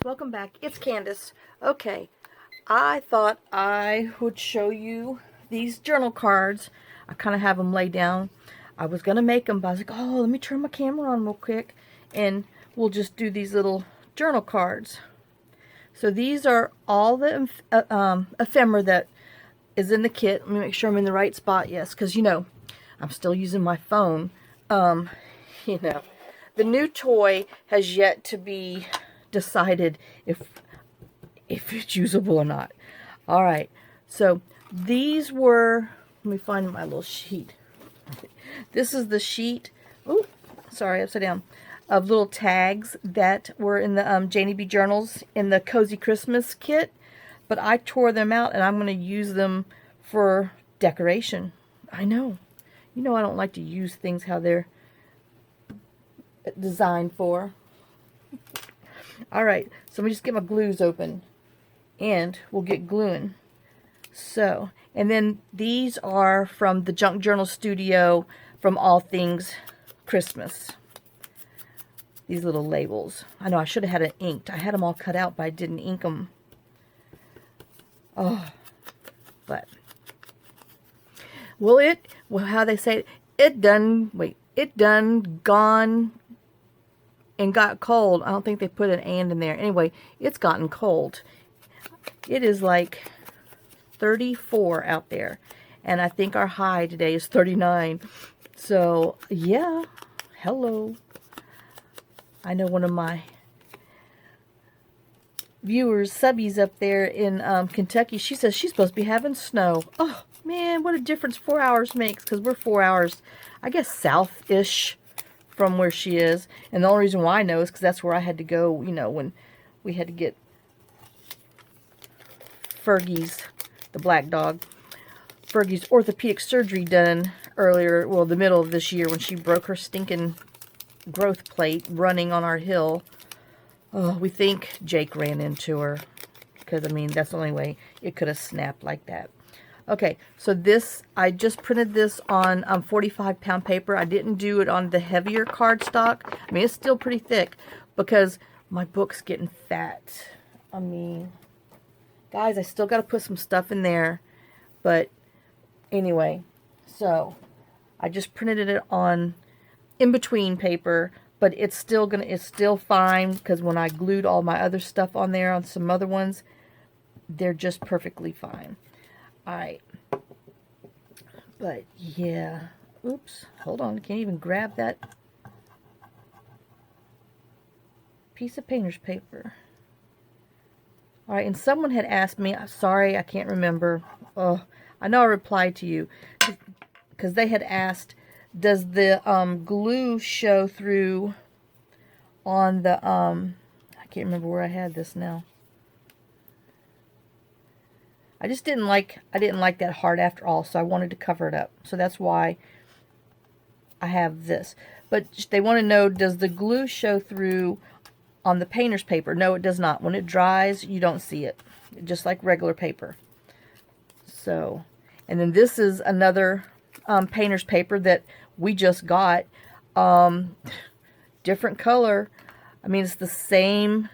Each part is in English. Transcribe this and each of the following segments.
Welcome back. It's Candace. Okay, I thought I would show you these journal cards. I kind of have them laid down. I was going to make them, but I was like, oh, let me turn my camera on real quick, and we'll just do these little journal cards. So these are all the ephemera that is in the kit. Let me make sure I'm in the right spot. Yes, because, you know, I'm still using my phone. You know, the new toy has yet to be decided if it's usable or not. All right, so these were, let me find my little sheet. This is the sheet, oh, sorry, upside down, of little tags that were in the Janeybjournals in the Cozy Christmas kit, but I tore them out and I'm going to use them for decoration. I know. You know I don't like to use things how they're designed for. Alright, so let me just get my glues open and we'll get gluing. So, and then these are from TheJunkJournalStudio from All Things Christmas. These little labels. I know I should have had it inked. I had them all cut out, but I didn't ink them. Oh, but well, how they say it done gone and got cold. I don't think they put an and in there. Anyway, it's gotten cold. It is like 34 out there. And I think our high today is 39. So, yeah. Hello. I know one of my viewers, subbies up there in Kentucky, she says she's supposed to be having snow. Oh, man, what a difference 4 hours makes. Because we're 4 hours, I guess, south-ish from where she is. And the only reason why I know is because that's where I had to go, you know, when we had to get Fergie's, the black dog, Fergie's orthopedic surgery done earlier, well, the middle of this year, when she broke her stinking growth plate running on our hill. Oh, we think Jake ran into her, because, I mean, that's the only way it could have snapped like that. Okay, so this, I just printed this on 45-pound paper. I didn't do it on the heavier cardstock. I mean, it's still pretty thick because my book's getting fat. I mean, guys, I still got to put some stuff in there. But anyway, so I just printed it on in-between paper, but it's still fine because when I glued all my other stuff on there on some other ones, they're just perfectly fine. Alright, but yeah, oops, hold on, can't even grab that piece of painter's paper. Alright, and someone had asked me, sorry, I can't remember, oh, I know I replied to you, because they had asked, does the glue show through on the, I can't remember where I had this now. I didn't like that heart after all, so I wanted to cover it up. So that's why I have this. But they want to know, does the glue show through on the painter's paper? No, it does not. When it dries, you don't see it. Just like regular paper. So, and then this is another painter's paper that we just got. Different color. I mean, it's the same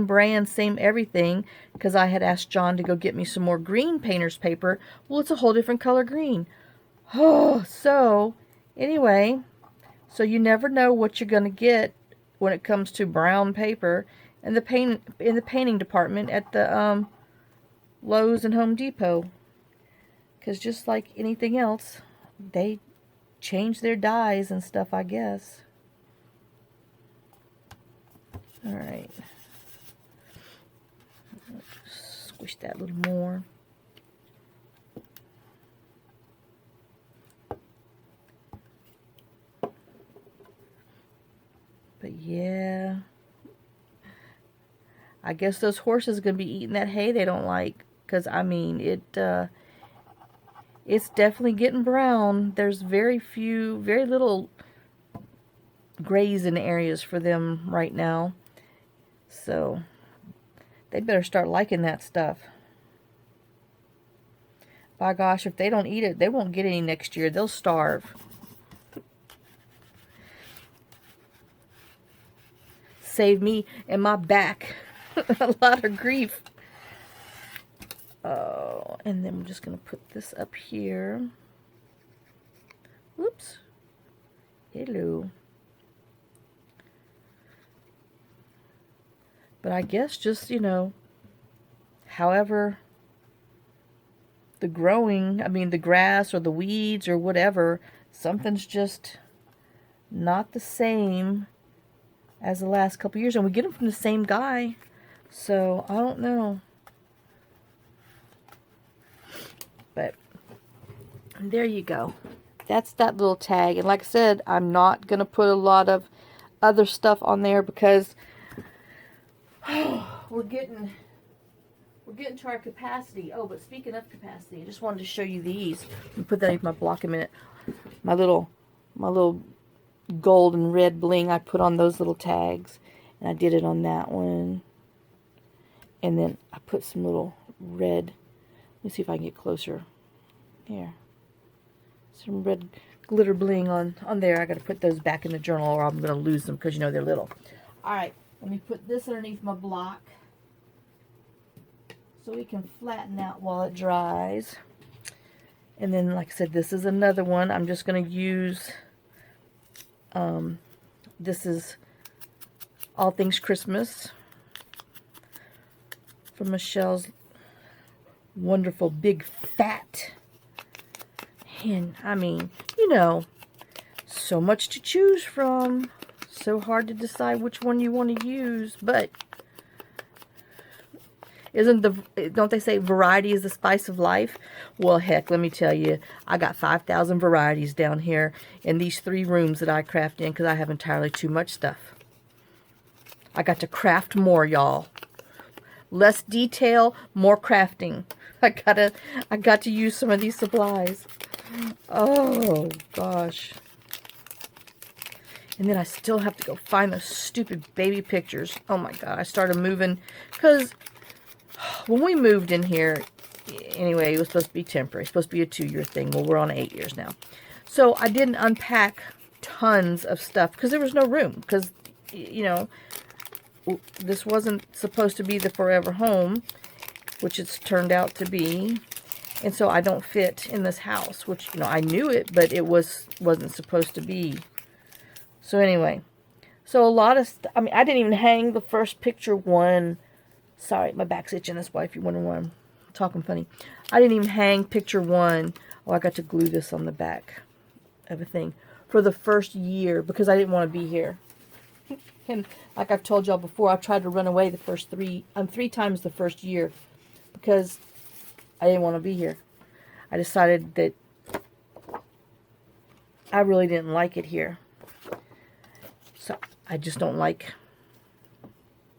brand, same everything, because I had asked John to go get me some more green painter's paper. Well, it's a whole different color green. Oh, so anyway, so you never know what you're going to get when it comes to brown paper in the painting department at the Lowe's and Home Depot, because just like anything else, they change their dyes and stuff, I guess. All right. Squish that a little more. But yeah, I guess those horses are going to be eating that hay they don't like, because I mean, it's definitely getting brown. There's very little grazing areas for them right now. So they better start liking that stuff. By gosh, if they don't eat it, they won't get any next year. They'll starve. Save me and my back. A lot of grief. Oh, and then we're just going to put this up here. Whoops. Hello. But I guess just, you know, however the growing, I mean the grass or the weeds or whatever, something's just not the same as the last couple years. And we get them from the same guy. So, I don't know. But, there you go. That's that little tag. And like I said, I'm not going to put a lot of other stuff on there because we're getting to our capacity. Oh, but speaking of capacity, I just wanted to show you these. Let me put that in my block a minute. My little gold and red bling I put on those little tags. And I did it on that one. And then I put some little red. Let me see if I can get closer. Here. Some red glitter bling on there. I got to put those back in the journal or I'm going to lose them because you know they're little. Alright, let me put this underneath my block so we can flatten out while it dries. And then, like I said, this is another one. I'm just going to use, this is All Things Christmas from Michelle's wonderful big fat. And, I mean, you know, so much to choose from. So hard to decide which one you want to use. But, don't they say variety is the spice of life? Well, heck, let me tell you, I got 5,000 varieties down here in these 3 rooms that I craft in because I have entirely too much stuff. I got to craft more, y'all. Less detail, more crafting. I got to use some of these supplies. Oh, gosh. And then I still have to go find those stupid baby pictures. Oh, my God. I started moving. Because when we moved in here, anyway, it was supposed to be temporary. It's supposed to be a 2-year thing. Well, we're on 8 years now. So I didn't unpack tons of stuff. Because there was no room. Because, you know, this wasn't supposed to be the forever home. Which it's turned out to be. And so I don't fit in this house, which, you know, I knew it, but it wasn't supposed to be. So anyway, so a lot of I mean, I didn't even hang the first picture one. Sorry, my back's itching. That's why if you're wondering why I'm talking funny. I didn't even hang picture 1. Oh, I got to glue this on the back of a thing for the first year because I didn't want to be here. And like I've told y'all before, I tried to run away the first 3 times the first year because I didn't want to be here. I decided that I really didn't like it here. So I just don't like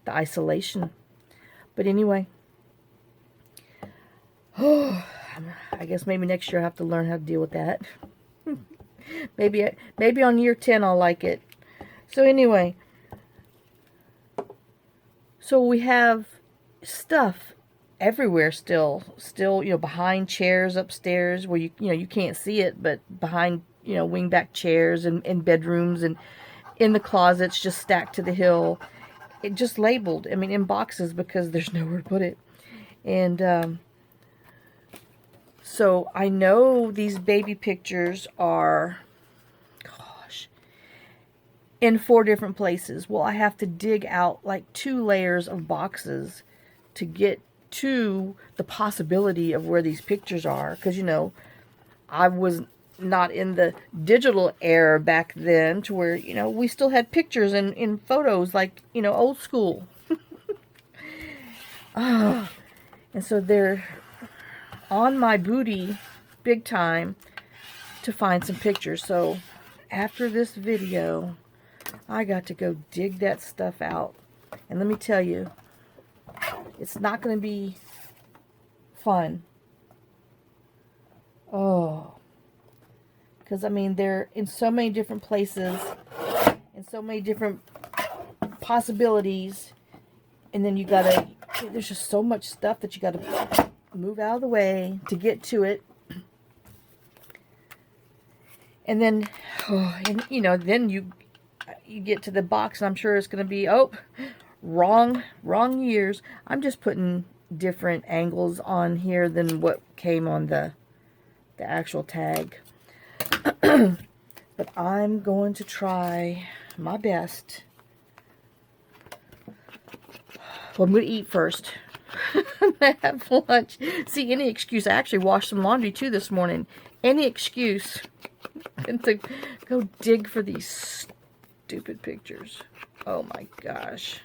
the isolation. But anyway. Oh, I guess maybe next year I'll have to learn how to deal with that. maybe on year 10 I'll like it. So anyway. So we have stuff everywhere still, you know, behind chairs upstairs where you know, you can't see it, but behind, you know, wingback chairs and in bedrooms and in the closets just stacked to the hill. It just labeled, I mean, in boxes because there's nowhere to put it. And so I know these baby pictures are, gosh, in 4 different places. Well, I have to dig out like 2 layers of boxes to get to the possibility of where these pictures are. Because, you know, I was not in the digital era back then to where, you know, we still had pictures in photos like, you know, old school. And so they're on my booty big time to find some pictures. So after this video, I got to go dig that stuff out. And let me tell you, it's not going to be fun. Oh. Because, I mean, they're in so many different places. And so many different possibilities. And then you got to, there's just so much stuff that you got to move out of the way to get to it. And then, oh, and, you know, then you get to the box and I'm sure it's going to be, oh, Wrong years. I'm just putting different angles on here than what came on the actual tag. But I'm going to try my best. Well, I'm going to eat first. I'm going to have lunch. See, any excuse. I actually washed some laundry too this morning. Any excuse. And to go dig for these stupid pictures. Oh my gosh.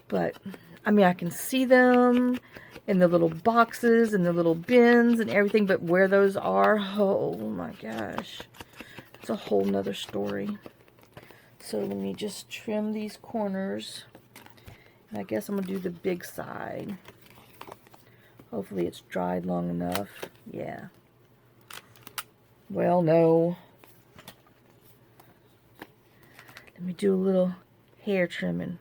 But, I mean, I can see them in the little boxes and the little bins and everything, but where those are, oh my gosh. It's a whole nother story. So let me just trim these corners. And I guess I'm going to do the big side. Hopefully it's dried long enough. Yeah. Well, no. Let me do a little hair trimming.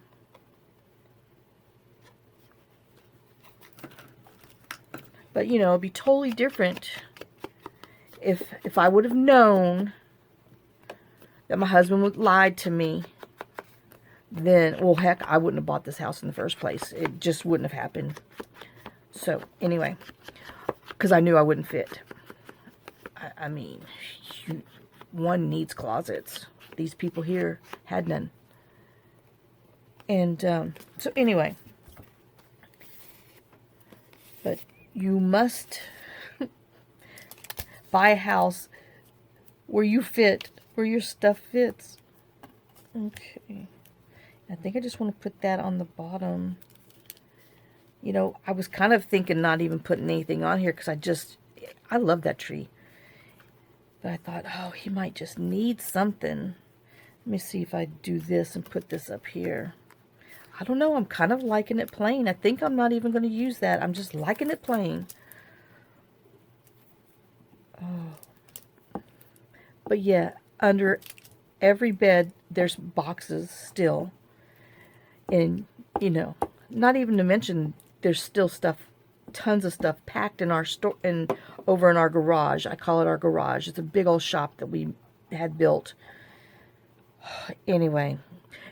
But, you know, it'd be totally different if I would have known that my husband would lied to me. Then, well, heck, I wouldn't have bought this house in the first place. It just wouldn't have happened. So, anyway, because I knew I wouldn't fit. I mean, one needs closets. These people here had none. And, so anyway. But you must buy a house where you fit, where your stuff fits. Okay. I think I just want to put that on the bottom. You know, I was kind of thinking not even putting anything on here because I love that tree. But I thought, oh, he might just need something. Let me see if I do this and put this up here. I don't know. I'm kind of liking it plain. I think I'm not even going to use that. I'm just liking it plain. Oh. But yeah, under every bed, there's boxes still. And, you know, not even to mention, there's still stuff, tons of stuff packed in our store and over in our garage. I call it our garage. It's a big old shop that we had built. Anyway.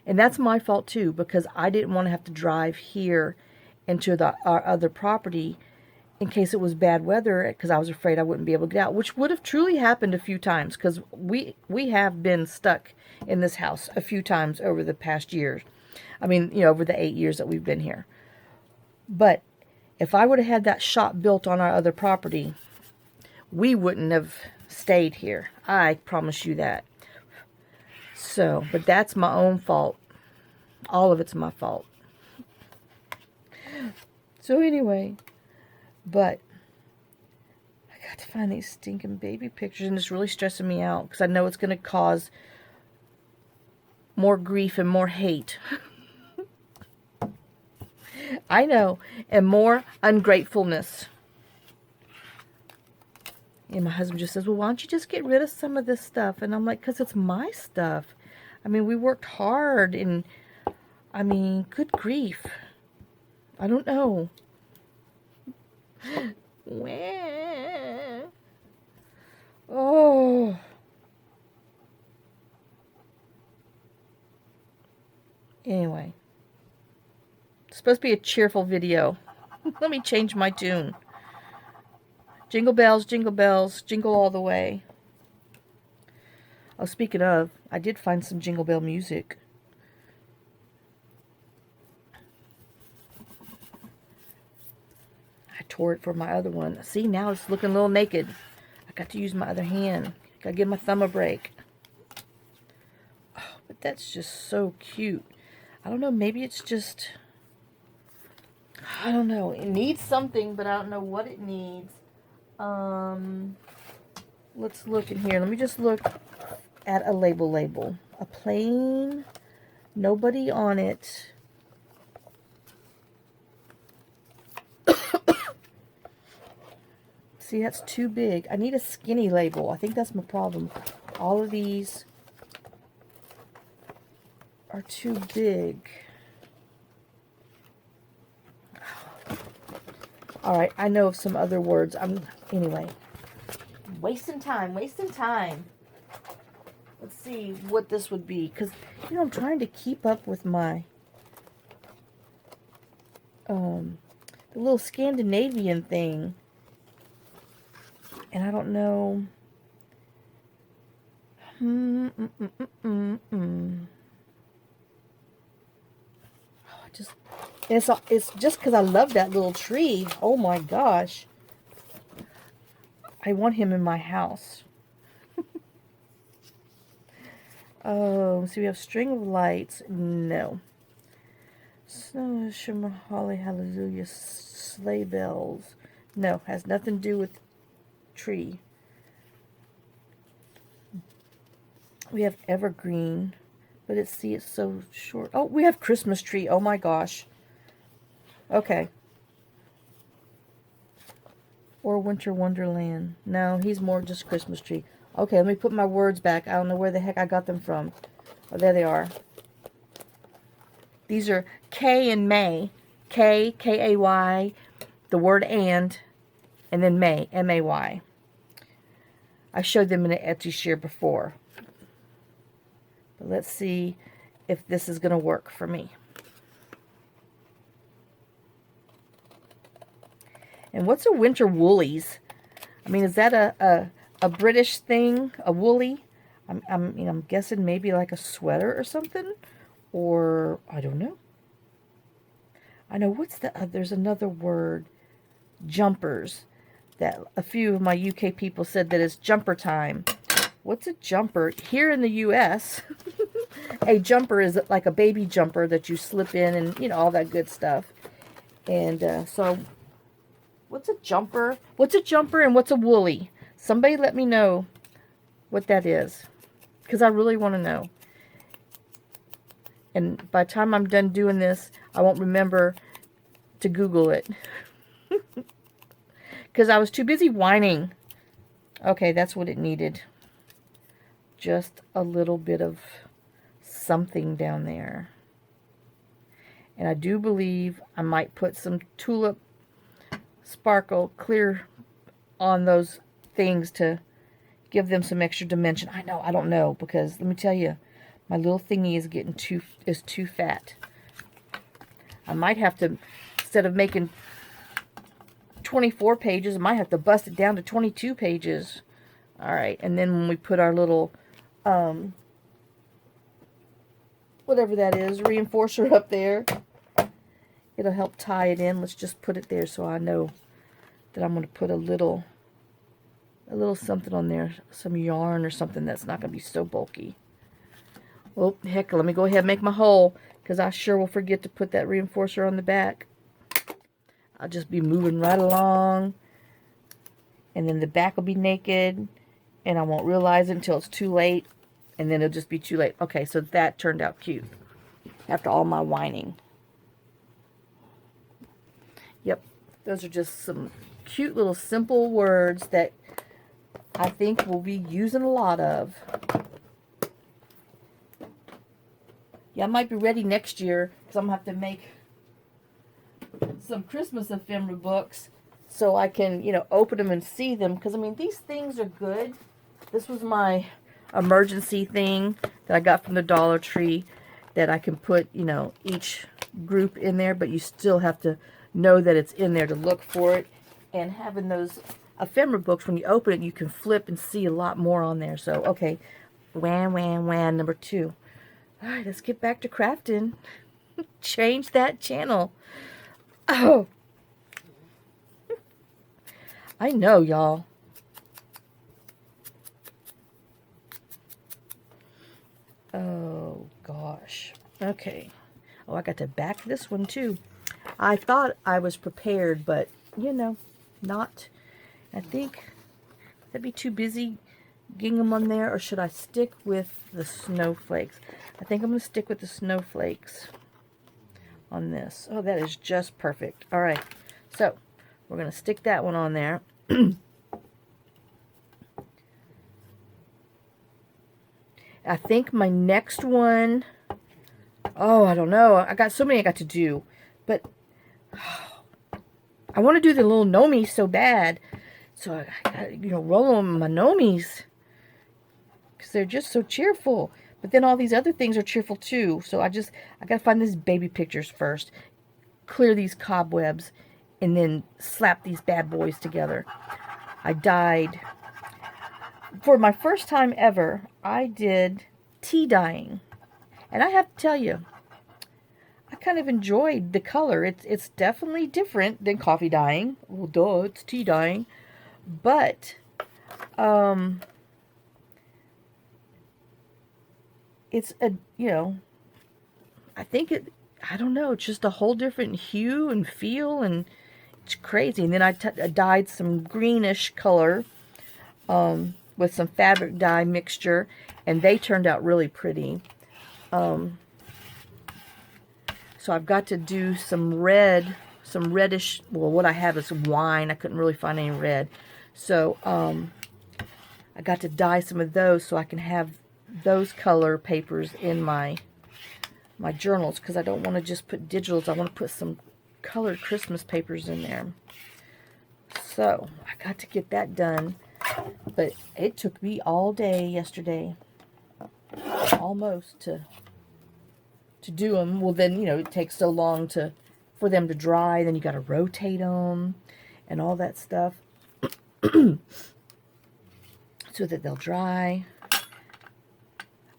And that's my fault too, because I didn't want to have to drive here into our other property in case it was bad weather, because I was afraid I wouldn't be able to get out, which would have truly happened a few times, because we have been stuck in this house a few times over the past years. I mean, you know, over the 8 years that we've been here. But if I would have had that shop built on our other property, we wouldn't have stayed here. I promise you that. So, but that's my own fault. All of it's my fault. So anyway, but I got to find these stinking baby pictures, and it's really stressing me out because I know it's going to cause more grief and more hate. I know, and more ungratefulness. And my husband just says, well, why don't you just get rid of some of this stuff? And I'm like, because it's my stuff. I mean, we worked hard, and, I mean, good grief. I don't know. Oh. Anyway. It's supposed to be a cheerful video. Let me change my tune. Jingle bells, jingle all the way. Oh, speaking of, I did find some Jingle Bell music. I tore it for my other one. See, now it's looking a little naked. I got to use my other hand. Got to give my thumb a break. Oh, but that's just so cute. I don't know, maybe it's just... I don't know. It needs something, but I don't know what it needs. Let's look in here. Let me just look at a label. A plain, nobody on it. See, that's too big. I need a skinny label. I think that's my problem. All of these are too big. Alright, I know of some other words. Anyway. Wasting time. Let's see see what this would be. Because, you know, I'm trying to keep up with my, the little Scandinavian thing. And I don't know. It's just because I love that little tree. Oh my gosh. I want him in my house. Oh, so we have string of lights. No. Snow, shimmer, holly, hallelujah, sleigh bells. No, has nothing to do with tree. We have evergreen, but it's so short. Oh, we have Christmas tree. Oh my gosh. Okay. Or winter wonderland. No, he's more just Christmas tree. Okay, let me put my words back. I don't know where the heck I got them from. Oh, there they are. These are KayandMay. K, K-A-Y, the word and then May, M-A-Y. I showed them in an Etsy share before. But let's see if this is going to work for me. And what's a winter woolies? I mean, is that a British thing? A woolly? I'm guessing maybe like a sweater or something, or I don't know. I know there's another word, jumpers, that a few of my UK people said that it's jumper time. What's a jumper? Here in the US, a jumper is like a baby jumper that you slip in and, you know, all that good stuff. And so, what's a jumper? What's a jumper and what's a woolly? Somebody let me know what that is, because I really want to know. And by the time I'm done doing this, I won't remember to Google it. Because I was too busy whining. Okay, that's what it needed. Just a little bit of something down there. And I do believe I might put some tulip sparkle clear on those things to give them some extra dimension. I know, I don't know, because let me tell you, my little thingy is getting too fat. I might have to, instead of making 24 pages, I might have to bust it down to 22 pages. All right, and then when we put our little, whatever that is, reinforcer up there, it'll help tie it in. Let's just put it there so I know that I'm going to put a little something on there, some yarn or something that's not going to be so bulky. Well, heck, let me go ahead and make my hole, because I sure will forget to put that reinforcer on the back. I'll just be moving right along, and then the back will be naked, and I won't realize it until it's too late, and then it'll just be too late. Okay, so that turned out cute after all my whining. Yep, those are just some cute little simple words that I think we'll be using a lot of. Yeah, I might be ready next year, because I'm going to have to make some Christmas ephemera books so I can, you know, open them and see them. Because, I mean, these things are good. This was my emergency thing that I got from the Dollar Tree that I can put, you know, each group in there. But you still have to know that it's in there to look for it. And having those ephemera books, when you open it, you can flip and see a lot more on there. So, okay, wham, number 2. All right, let's get back to crafting. Change that channel. Oh, I know, y'all. Oh, gosh. Okay. Oh, I got to back this one, too. I thought I was prepared, but, you know, not. I think that'd be too busy gingham on there, or should I stick with the snowflakes? I think I'm going to stick with the snowflakes on this. Oh, that is just perfect. All right, so we're going to stick that one on there. I think my next one, oh, I don't know. I got so many I got to do, but I want to do the little gnomies so bad. So I got, you know, roll on my gnomies. because they're just so cheerful. But then all these other things are cheerful too. So I got to find these baby pictures first, clear these cobwebs, and then slap these bad boys together. I dyed, for my first time ever, I did tea dyeing. And I have to tell you, I kind of enjoyed the color. It's definitely different than coffee dyeing. Well, duh, it's tea dyeing. But, it's a, I think I don't know, it's just a whole different hue and feel, and it's crazy. And then I dyed some greenish color with some fabric dye mixture, and they turned out really pretty. So I've got to do some reddish, well, what I have is wine. I couldn't really find any red. So I got to dye some of those so I can have those color papers in my journals, because I don't want to just put digitals. I want to put some colored Christmas papers in there. So I got to get that done, but it took me all day yesterday, almost, to do them. Well, then, it takes so long for them to dry. Then you got to rotate them and all that stuff so that they'll dry.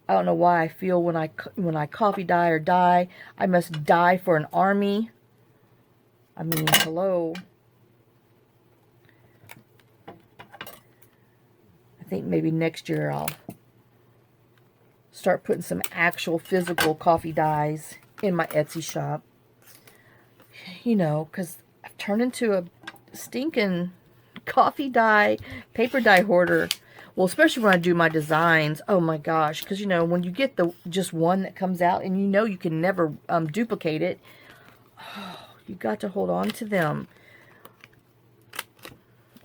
I don't know why I feel when I coffee dye or dye, I must dye for an army. I mean, hello. I think maybe next year I'll start putting some actual physical coffee dyes in my Etsy shop. Because I've turned into a stinking coffee dye, paper dye hoarder. Well, especially when I do my designs. Oh my gosh. Because, when you get just one that comes out and you can never duplicate it, you got to hold on to them.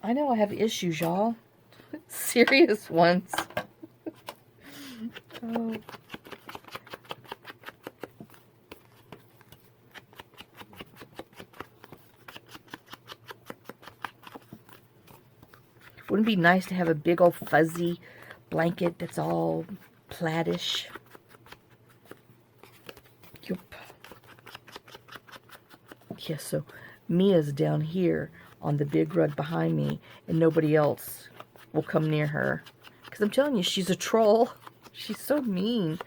I know I have issues, y'all. Serious ones. Oh. Wouldn't it be nice to have a big old fuzzy blanket that's all plaidish? Yup. Yeah, so Mia's down here on the big rug behind me, and nobody else will come near her. Because I'm telling you, she's a troll. She's so mean.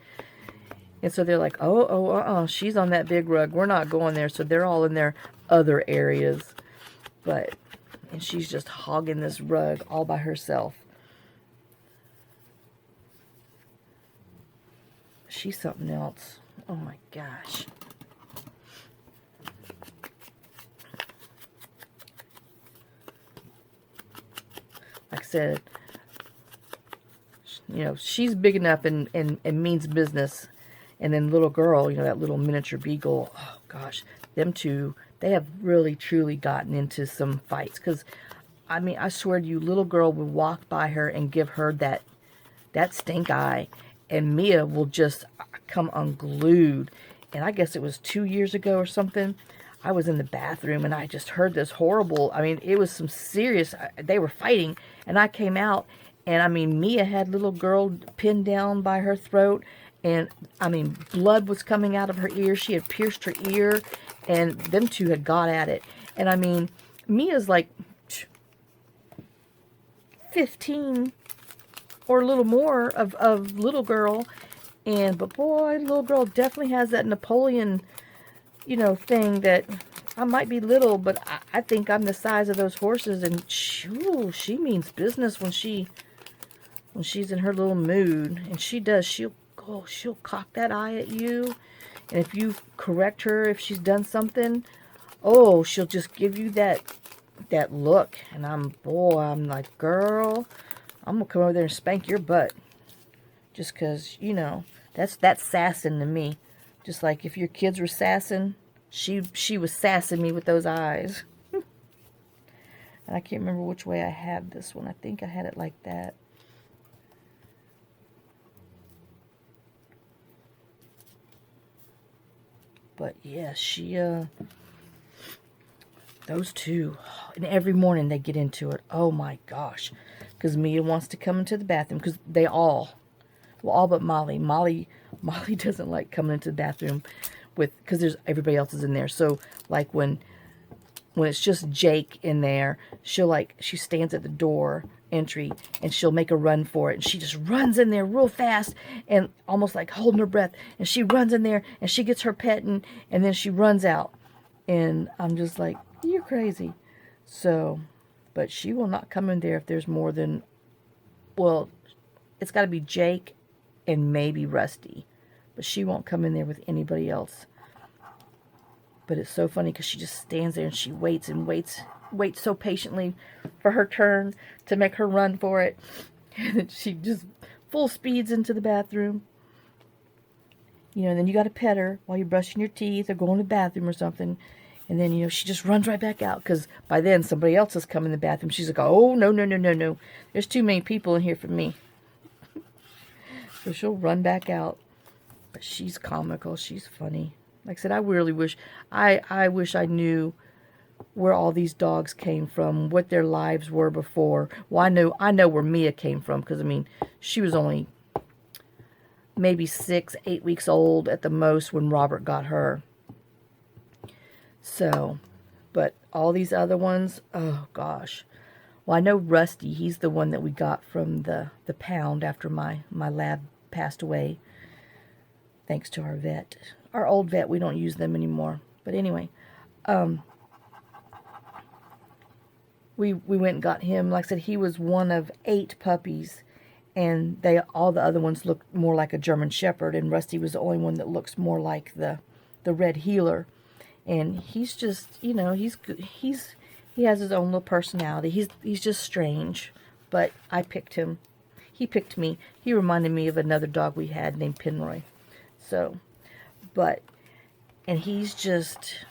And so they're like, she's on that big rug. We're not going there. So they're all in their other areas. And she's just hogging this rug all by herself. She's something else. Oh my gosh. Like I said, she's big enough and means business. And then little girl, that little miniature beagle, oh gosh, them two, they have really truly gotten into some fights. Because, I mean, I swear to you, little girl will walk by her and give her that stink eye. And Mia will just come unglued. And I guess it was 2 years ago or something. I was in the bathroom and I just heard this horrible, I mean, it was some serious, they were fighting. And I came out and, I mean, Mia had little girl pinned down by her throat. And, I mean, blood was coming out of her ear. She had pierced her ear. And them two had got at it. And, I mean, Mia's like 15 or a little more of little girl. But boy, little girl definitely has that Napoleon, thing that I might be little, but I think I'm the size of those horses. And she means business when she's in her little mood. And she does. She'll cock that eye at you. And if you correct her, if she's done something, she'll just give you that look. And I'm like, girl, I'm going to come over there and spank your butt. Just because, that's sassing to me. Just like if your kids were sassing, she was sassing me with those eyes. And I can't remember which way I had this one. I think I had it like that. But yeah, those two, and every morning they get into it. Oh my gosh. Because Mia wants to come into the bathroom, because they all Well, all but Molly. Molly doesn't like coming into the bathroom because there's everybody else is in there. So like when it's just Jake in there, she stands at the door entry and she'll make a run for it, and she just runs in there real fast and almost like holding her breath, and she runs in there and she gets her pet, and then she runs out, and I'm just like, you're crazy. So, but she will not come in there if there's more than, well, it's got to be Jake and maybe Rusty, but she won't come in there with anybody else. But it's so funny because she just stands there and she waits and waits so patiently for her turn to make her run for it. And she just full speeds into the bathroom. You know, and then you got to pet her while you're brushing your teeth or going to the bathroom or something. And then, you know, she just runs right back out because by then somebody else has come in the bathroom. She's like, oh, no, no, no, no, no. There's too many people in here for me. So she'll run back out. But she's comical. She's funny. Like I said, I really wish, I wish I knew where all these dogs came from, what their lives were before. Well, I know where Mia came from, because, I mean, she was only maybe 6, 8 weeks old at the most when Robert got her. So, but all these other ones, oh gosh. Well, I know Rusty, he's the one that we got from the pound after my lab passed away. Thanks to our vet. Our old vet, we don't use them anymore. But anyway, we went and got him. Like I said, he was one of 8 puppies, and all the other ones looked more like a German Shepherd, and Rusty was the only one that looks more like the Red Heeler. And he's just, you know, he has his own little personality. He's just strange, but I picked him. He picked me. He reminded me of another dog we had named Penroy. So, and he's just,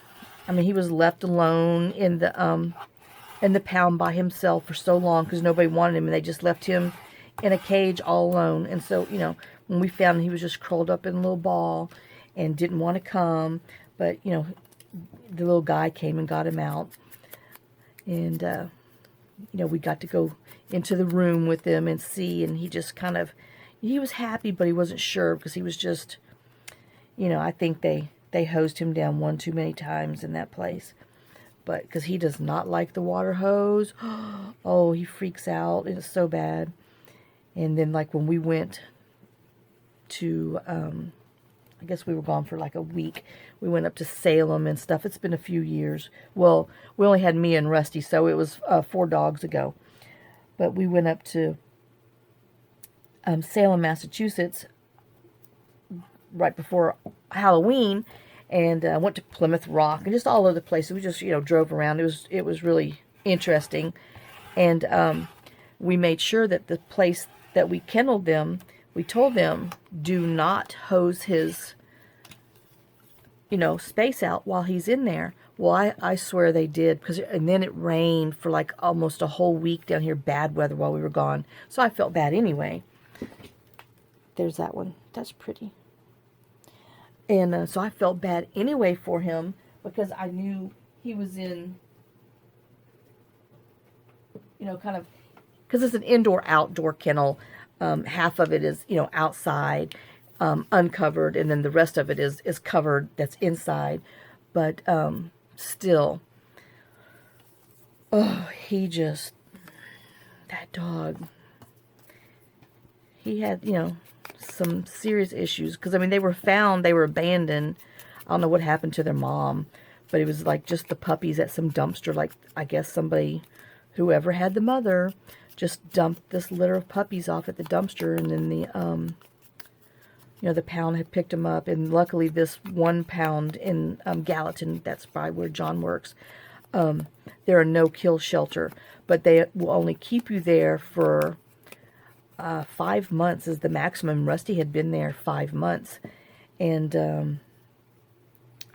I mean, he was left alone in the pound by himself for so long because nobody wanted him, and they just left him in a cage all alone. And so, you know, when we found him, he was just curled up in a little ball and didn't want to come. But, you know, the little guy came and got him out. And, you know, we got to go into the room with him and see, and he just kind of, he was happy, but he wasn't sure because he was just, you know, I think they hosed him down one too many times in that place. But because he does not like the water hose. Oh, he freaks out. It's so bad. And then, like, when we went to, I guess we were gone for like a week. We went up to Salem and stuff. It's been a few years. Well, we only had Mia and Rusty, so it was 4 dogs ago. But we went up to Salem, Massachusetts, right before Halloween, and went to Plymouth Rock and just all over the place. We just, you know, drove around. It was really interesting, and we made sure that the place that we kenneled them, we told them, do not hose his, you know, space out while he's in there. Well, I swear they did, and then it rained for like almost a whole week down here, bad weather while we were gone. So I felt bad anyway. There's that one. That's pretty. And so I felt bad anyway for him because I knew he was in, you know, kind of, because it's an indoor-outdoor kennel. Half of it is, you know, outside, uncovered, and then the rest of it is covered, that's inside. But still, oh, that dog, he had, you know, some serious issues. Because, I mean, they were abandoned. I don't know what happened to their mom, but it was like just the puppies at some dumpster. Like, I guess somebody, whoever had the mother, just dumped this litter of puppies off at the dumpster, and then the, you know, the pound had picked them up, and luckily this 1 pound in Gallatin, that's by where John works, they're a no-kill shelter, but they will only keep you there for 5 months is the maximum. Rusty had been there 5 months, and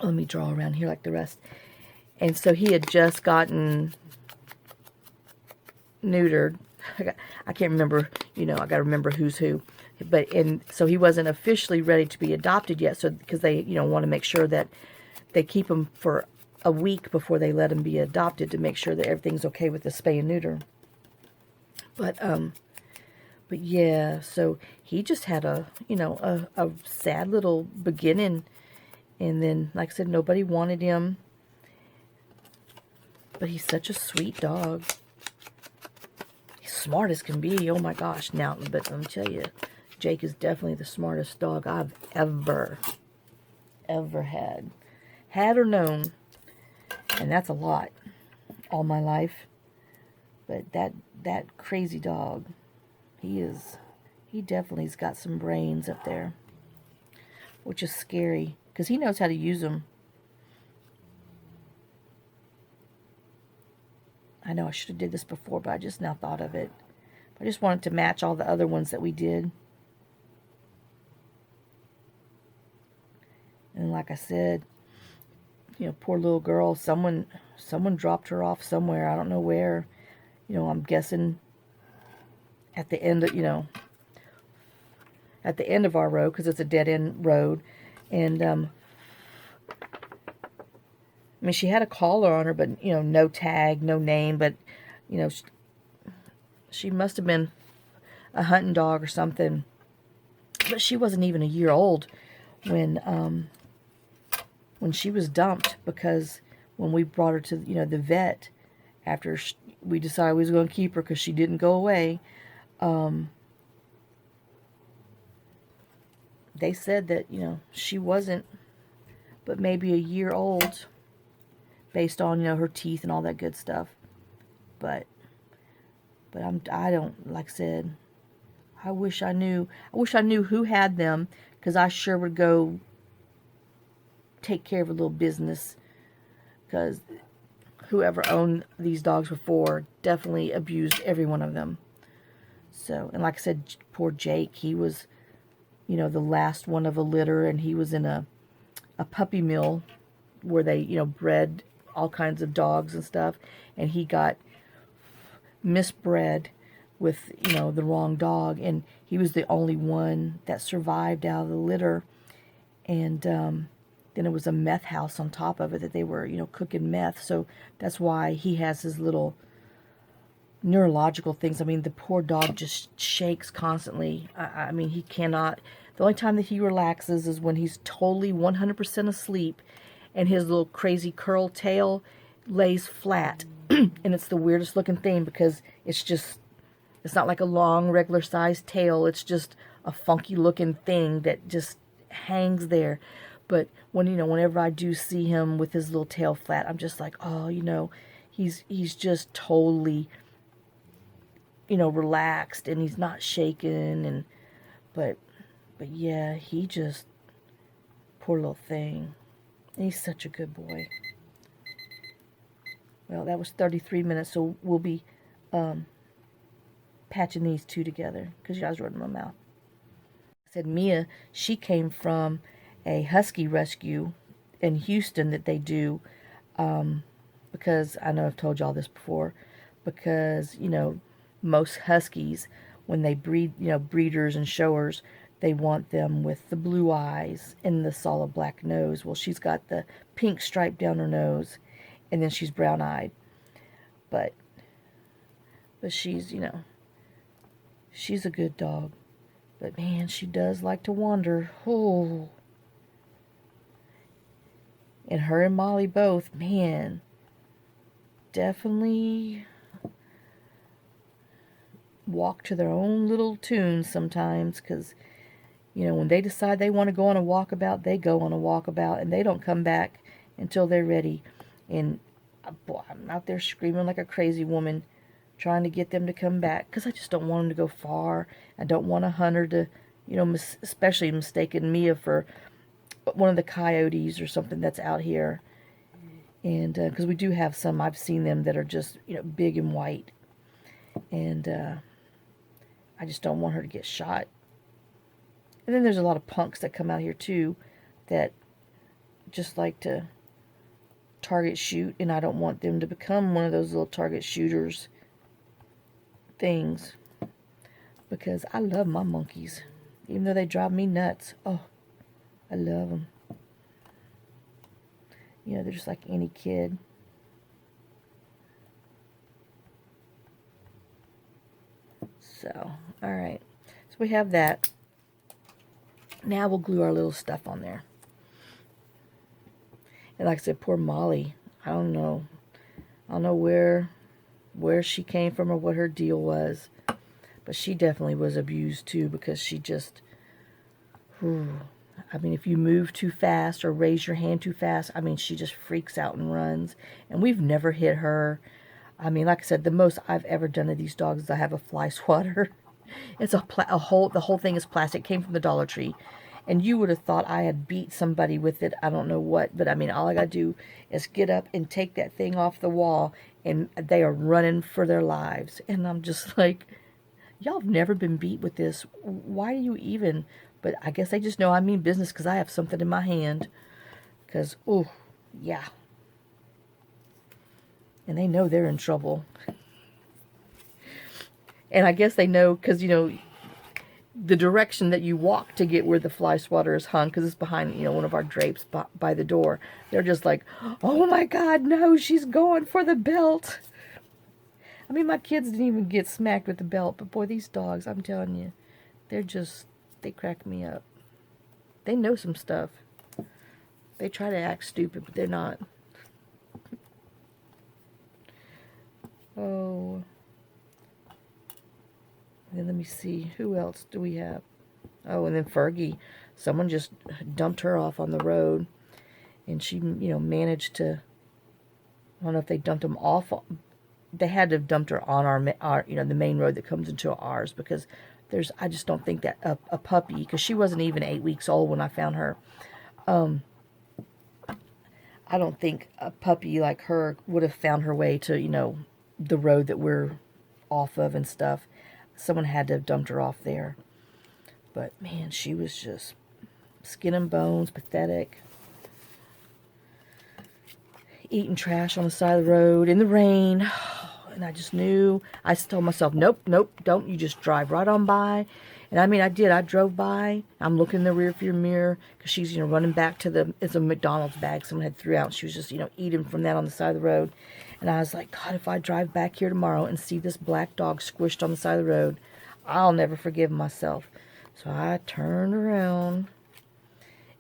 let me draw around here like the rest. And so he had just gotten neutered. I can't remember, you know, I got to remember who's who. And so he wasn't officially ready to be adopted yet, so because they, you know, want to make sure that they keep him for a week before they let him be adopted to make sure that everything's okay with the spay and neuter. But But yeah, so he just had a, you know, a sad little beginning. And then, like I said, nobody wanted him. But he's such a sweet dog. He's smart as can be. Oh my gosh. Now, but let me tell you, Jake is definitely the smartest dog I've ever had. Had or known. And that's a lot. All my life. But that crazy dog, he definitely's got some brains up there. Which is scary. Because he knows how to use them. I know I should have did this before, but I just now thought of it. I just wanted to match all the other ones that we did. And like I said, you know, poor little girl, someone dropped her off somewhere. I don't know where. You know, I'm guessing at the end of, you know, at the end of our road, because it's a dead-end road. And, I mean, she had a collar on her, but, you know, no tag, no name. But, you know, she must have been a hunting dog or something. But she wasn't even a year old when she was dumped, because when we brought her to, you know, the vet, after we decided we was going to keep her because she didn't go away, they said that, you know, she wasn't but maybe a year old, based on, you know, her teeth and all that good stuff. But I don't, like I said, I wish I knew who had them, because I sure would go take care of a little business, because whoever owned these dogs before definitely abused every one of them. So, and like I said, poor Jake, he was, you know, the last one of a litter, and he was in a puppy mill where they, you know, bred all kinds of dogs and stuff, and he got misbred with, you know, the wrong dog, and he was the only one that survived out of the litter. And then it was a meth house on top of it that they were, you know, cooking meth. So that's why he has his little neurological things. I mean, the poor dog just shakes constantly. I mean, he cannot. The only time that he relaxes is when he's totally 100% asleep, and his little crazy curl tail lays flat. And it's the weirdest looking thing, because it's not like a long regular sized tail. It's just a funky looking thing that just hangs there. But when, you know, whenever I do see him with his little tail flat, I'm just like, oh, you know, he's just totally, you know, relaxed, and he's not shaking. And but yeah, he just, poor little thing. And he's such a good boy. Well, that was 33 minutes, so we'll be patching these two together, because you guys running my mouth. I said Mia, she came from a husky rescue in Houston that they do, because I know I've told y'all this before, because, you know, most huskies, when they breed, you know, breeders and showers, they want them with the blue eyes and the solid black nose. Well, she's got the pink stripe down her nose, and then she's brown-eyed. But she's, you know, she's a good dog. But man, she does like to wander. Oh. And her and Molly both, man, definitely walk to their own little tunes sometimes, because, you know, when they decide they want to go on a walkabout, they go on a walkabout, and they don't come back until they're ready. And boy, I'm out there screaming like a crazy woman, trying to get them to come back, because I just don't want them to go far. I don't want a hunter to, you know, especially mistaken Mia for one of the coyotes or something that's out here. And because we do have some, I've seen them that are just, you know, big and white. And I just don't want her to get shot. And then there's a lot of punks that come out here too that just like to target shoot, and I don't want them to become one of those little target shooters things, because I love my monkeys, even though they drive me nuts. Oh, I love them. You know, they're just like any kid. So, alright. So we have that. Now we'll glue our little stuff on there. And like I said, poor Molly. I don't know. I don't know where she came from or what her deal was. But she definitely was abused too, because she just... Whew, I mean, if you move too fast or raise your hand too fast, I mean, she just freaks out and runs. And we've never hit her. I mean, like I said, the most I've ever done to these dogs is I have a fly swatter. It's the whole thing is plastic. It came from the Dollar Tree. And you would have thought I had beat somebody with it. I don't know what. But, I mean, all I got to do is get up and take that thing off the wall. And they are running for their lives. And I'm just like, y'all have never been beat with this. Why do you even... But I guess they just know I mean business because I have something in my hand. Because, oh, yeah. And they know they're in trouble. And I guess they know because, you know, the direction that you walk to get where the fly swatter is hung, because it's behind, you know, one of our drapes by the door. They're just like, oh my God, no, she's going for the belt. I mean, my kids didn't even get smacked with the belt, but boy, these dogs, I'm telling you, they crack me up. They know some stuff. They try to act stupid, but they're not. Oh. And then let me see, who else do we have? Oh, and then Fergie. Someone just dumped her off on the road. And she, you know, managed to, I don't know if they dumped them off. They had to have dumped her on our you know, the main road that comes into ours. Because I just don't think that a puppy, because she wasn't even 8 weeks old when I found her. I don't think a puppy like her would have found her way to, you know, the road that we're off of and stuff. Someone had to have dumped her off there. But, man, she was just skin and bones, pathetic. Eating trash on the side of the road in the rain. And I just knew. I told myself, nope, nope, don't. You just drive right on by. And, I mean, I did. I drove by. I'm looking in the rearview mirror because she's, you know, running back to it's a McDonald's bag someone had threw out. She was just, you know, eating from that on the side of the road. And I was like, God, if I drive back here tomorrow and see this black dog squished on the side of the road, I'll never forgive myself. So I turned around,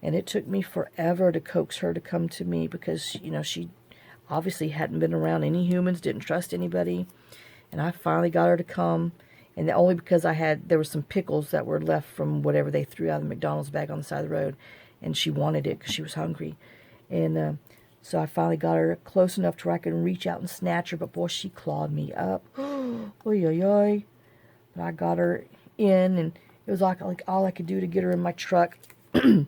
and it took me forever to coax her to come to me because, you know, she obviously hadn't been around any humans, didn't trust anybody. And I finally got her to come, and only because there were some pickles that were left from whatever they threw out of the McDonald's bag on the side of the road, and she wanted it because she was hungry. And so I finally got her close enough to where I could reach out and snatch her, but boy, she clawed me up. Oy, oy, oy. And I got her in, and it was like all I could do to get her in my truck because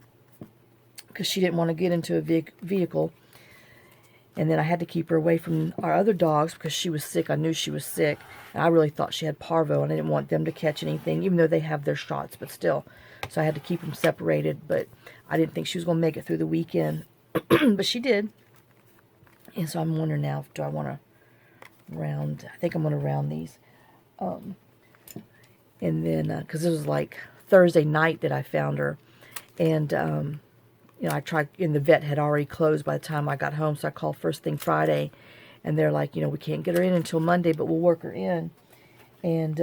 she didn't want to get into a vehicle. And then I had to keep her away from our other dogs because she was sick. I knew she was sick, and I really thought she had parvo, and I didn't want them to catch anything, even though they have their shots, but still. So I had to keep them separated, but I didn't think she was going to make it through the weekend. But she did. And so I'm wondering now, do I want to round? I think I'm going to round these. And then, because it was like Thursday night that I found her. And, you know, I tried, and the vet had already closed by the time I got home. So I called first thing Friday. And they're like, you know, we can't get her in until Monday, but we'll work her in. And,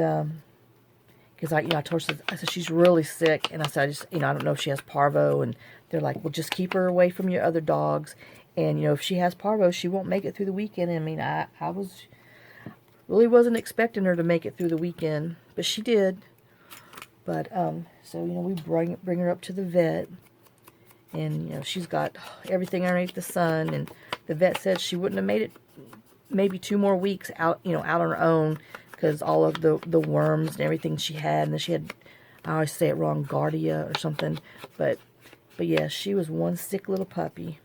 because I told her, I said, she's really sick. And I said, I don't know if she has parvo. And they're like, well, just keep her away from your other dogs. And, you know, if she has parvo, she won't make it through the weekend. I mean, I really wasn't expecting her to make it through the weekend, but she did. But, so, you know, we bring her up to the vet. And, you know, she's got everything underneath the sun. And the vet said she wouldn't have made it maybe 2 more weeks out, you know, out on her own. Because all of the worms and everything she had. And then she had, I always say it wrong, Gardia or something. But yeah, she was one sick little puppy.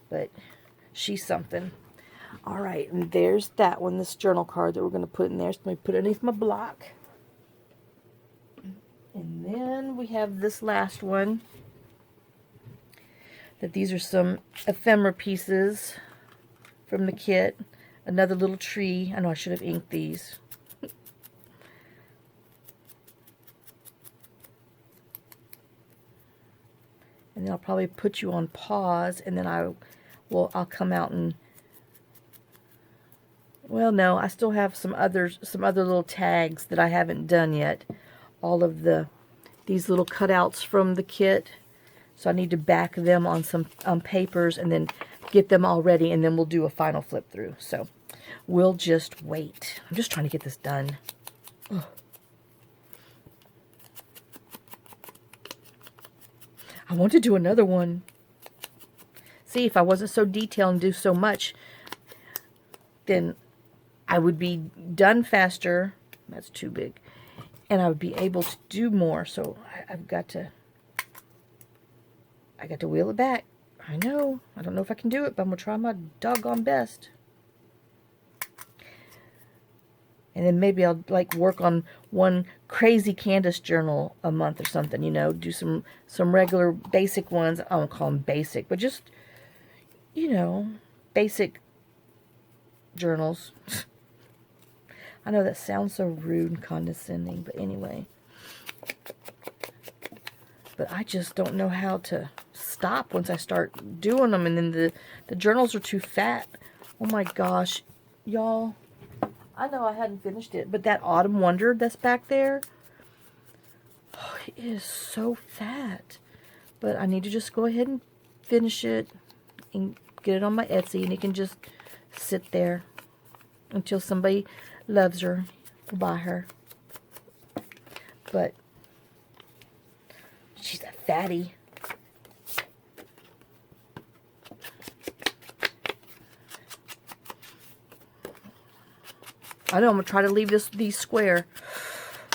But she's something. All right, and there's that one, this journal card that we're going to put in there. So let me put it underneath my block. And then we have this last one. That these are some ephemera pieces from the kit. Another little tree. I know I should have inked these. And then I'll probably put you on pause, and then I'll come out and Well, no, I still have some other little tags that I haven't done yet. All of these little cutouts from the kit. So I need to back them on some papers and then get them all ready, and then we'll do a final flip through. So we'll just wait. I'm just trying to get this done. Ugh. I want to do another one. See, if I wasn't so detailed and do so much, then I would be done faster. That's too big. And I would be able to do more. So I got to wheel it back. I know. I don't know if I can do it, but I'm going to try my doggone best. And then maybe I'll like work on one crazy Candace journal a month or something, you know, do some regular basic ones. I won't call them basic, but just, you know, basic journals. I know that sounds so rude and condescending, but anyway. But I just don't know how to stop once I start doing them, and then the journals are too fat. Oh my gosh, y'all. I know I hadn't finished it, but that Autumn Wonder that's back there, oh, it is so fat. But I need to just go ahead and finish it and get it on my Etsy, and it can just sit there until somebody loves her, will buy her. But she's a fatty. I know, I'm going to try to leave these square.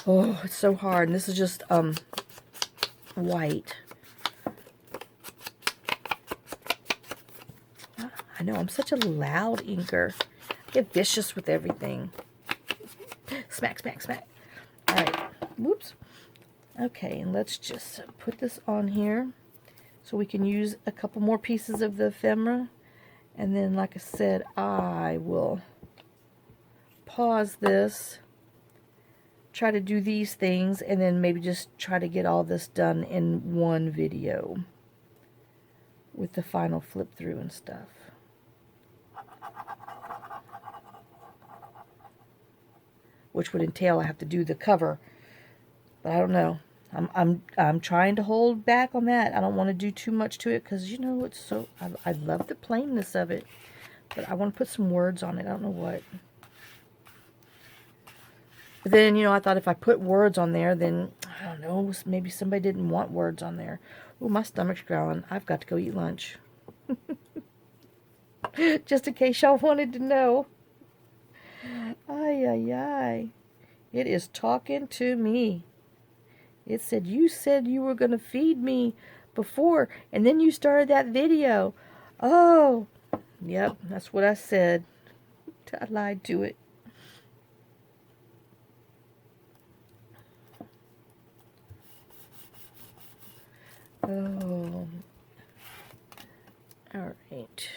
Oh, it's so hard. And this is just white. I know, I'm such a loud inker. I get vicious with everything. Smack, smack, smack. Alright, whoops. Okay, and let's just put this on here so we can use a couple more pieces of the ephemera. And then, like I said, I will pause this, try to do these things, and then maybe just try to get all this done in one video with the final flip through and stuff. Which would entail I have to do the cover, but I don't know. I'm trying to hold back on that. I don't want to do too much to it because, you know, it's so, I love the plainness of it, but I want to put some words on it. I don't know what. But then, you know, I thought if I put words on there, then, I don't know, maybe somebody didn't want words on there. Oh, my stomach's growling. I've got to go eat lunch. Just in case y'all wanted to know. Ay, ay, ay. It is talking to me. It said, you said you were going to feed me before, and then you started that video. Oh, yep, that's what I said. I lied to it. Oh, all right.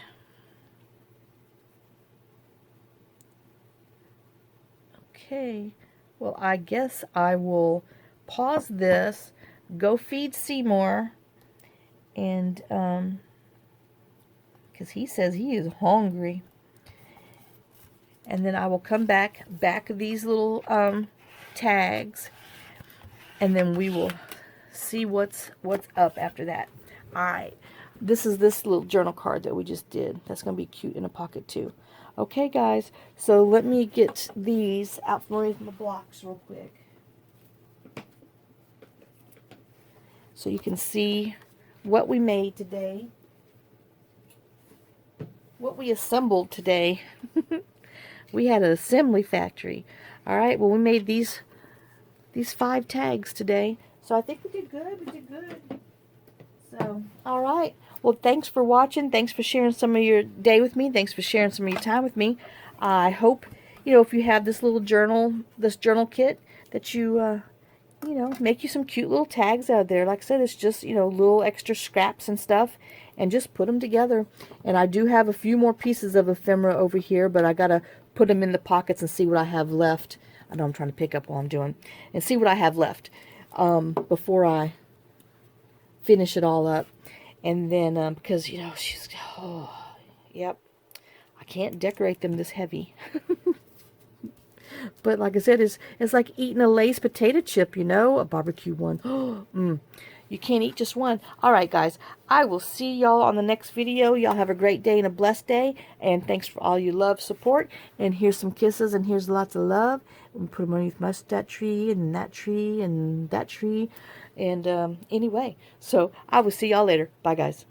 Okay, well, I guess I will pause this, go feed Seymour, and, because he says he is hungry. And then I will come back these little, tags, and then we will see what's up after that. Alright, this is this little journal card that we just did. That's going to be cute in a pocket too. Okay, guys, so let me get these out from my blocks real quick, so you can see what we made today, what we assembled today. We had an assembly factory. Alright, well, we made these 5 tags today. So I think we did good. We did good. So, alright. Well, thanks for watching. Thanks for sharing some of your day with me. Thanks for sharing some of your time with me. I hope, you know, if you have this little journal, this journal kit, that you, you know, make you some cute little tags out there. Like I said, it's just, you know, little extra scraps and stuff, and just put them together. And I do have a few more pieces of ephemera over here, but I gotta put them in the pockets and see what I have left. I know I'm trying to pick up while I'm doing, and see what I have left before I finish it all up. And then, because, you know, she's, oh, yep. I can't decorate them this heavy. But like I said, it's like eating a Lay's potato chip, you know, a barbecue one. You can't eat just one. All right, guys, I will see y'all on the next video. Y'all have a great day and a blessed day. And thanks for all your love, support. And here's some kisses, and here's lots of love. And put them underneath that tree, and that tree, and that tree. And anyway, so I will see y'all later. Bye, guys.